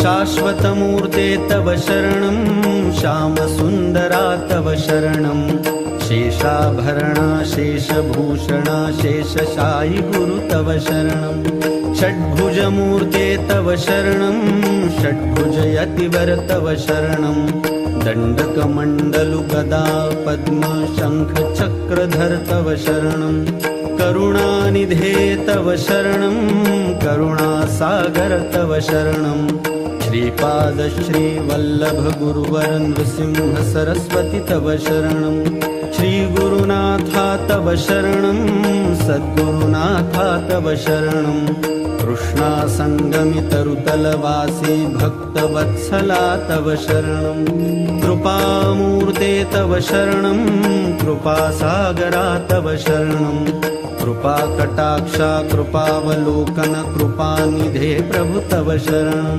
शाश्वतमूर्ते तव शरणं श्यामसुन्दरा तव शरणं शेषाभरणा शेषभूषणा शेषशायि गुरु तव शरणं षड्भुजमूर्ते तव शरणं षड्भुजयतिवर तव शरणं दण्डकमण्डलुगदा पद्म शङ्ख चक्रधर तव शरणं करुणानिधे तव शरणं करुणासागर तव शरणं श्रीपाद श्रीवल्लभ गुरुवर नृसिंह सरस्वती तव शरणं श्रीगुरुनाथा तव शरणं सद्गुरुनाथा तव शरणं कृष्णासङ्गमितरुतलवासी भक्तवत्सला तव शरणं कृपामूर्ते तव शरणं कृपासागरा तव शरणं कृपाकटाक्षा कृपावलोकन कृपानिधे प्रभु तव शरणं।